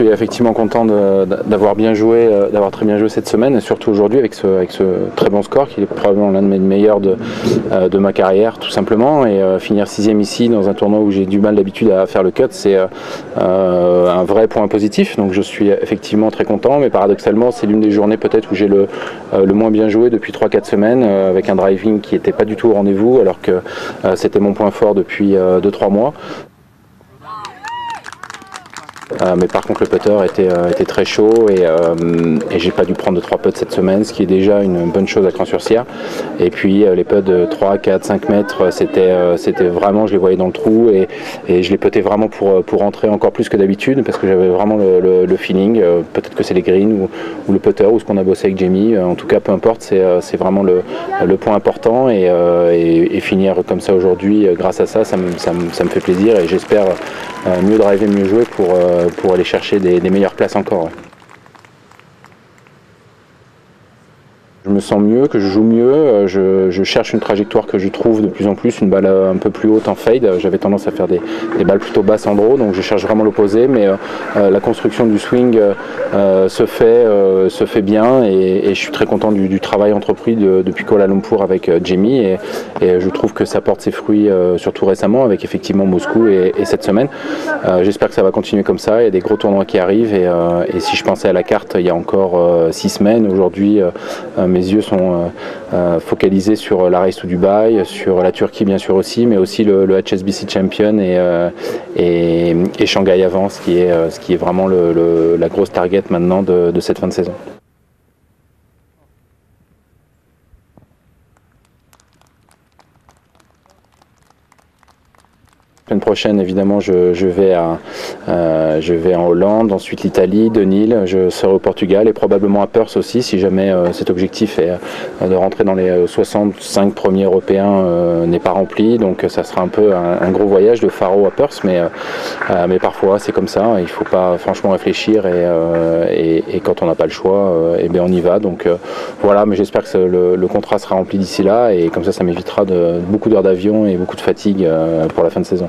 suis effectivement content d'avoir très bien joué cette semaine, et surtout aujourd'hui avec ce très bon score qui est probablement l'un de mes meilleurs de ma carrière tout simplement, et finir 6e ici dans un tournoi où j'ai du mal d'habitude à faire le cut, c'est un vrai point positif, donc je suis effectivement très content, mais paradoxalement c'est l'une des journées peut-être où j'ai le moins bien joué depuis 3-4 semaines, avec un driving qui n'était pas du tout au rendez-vous alors que c'était mon point fort depuis 2-3 mois. Mais par contre le putter était très chaud, et j'ai pas dû prendre de 3 putts cette semaine, ce qui est déjà une bonne chose à Cran-sur-Cire. Et puis les putts de 3, 4, 5 mètres, c'était vraiment, je les voyais dans le trou, et je les puttais vraiment pour rentrer encore plus que d'habitude, parce que j'avais vraiment le feeling, peut-être que c'est les greens ou le putter ou ce qu'on a bossé avec Jamie, en tout cas peu importe, c'est vraiment le point important, et finir comme ça aujourd'hui grâce à ça, ça me fait plaisir, et j'espère mieux driver, mieux jouer pour aller chercher des meilleures places encore. Ouais. Je me sens mieux, que je joue mieux, je cherche une trajectoire que je trouve de plus en plus, une balle un peu plus haute en fade. J'avais tendance à faire des balles plutôt basses en draw, donc je cherche vraiment l'opposé, mais la construction du swing se fait bien, et je suis très content du travail entrepris depuis Kuala Lumpur avec Jamie, et je trouve que ça porte ses fruits, surtout récemment avec effectivement Moscou et cette semaine. J'espère que ça va continuer comme ça, il y a des gros tournois qui arrivent, et si je pensais à la carte il y a encore 6 semaines, aujourd'hui mes yeux sont focalisés sur la Race to Dubai, sur la Turquie bien sûr aussi, mais aussi le HSBC Champion et Shanghai avant, ce qui est vraiment la grosse target maintenant de cette fin de saison. La semaine prochaine, évidemment, je vais en Hollande, ensuite l'Italie, Denil, je serai au Portugal et probablement à Perth aussi, si jamais cet objectif est de rentrer dans les 65 premiers européens n'est pas rempli. Donc ça sera un peu un gros voyage de Faro à Perth, mais parfois c'est comme ça, il ne faut pas franchement réfléchir, et quand on n'a pas le choix, eh bien on y va. Donc voilà, mais j'espère que le contrat sera rempli d'ici là, et comme ça m'évitera beaucoup d'heures d'avion et beaucoup de fatigue pour la fin de saison.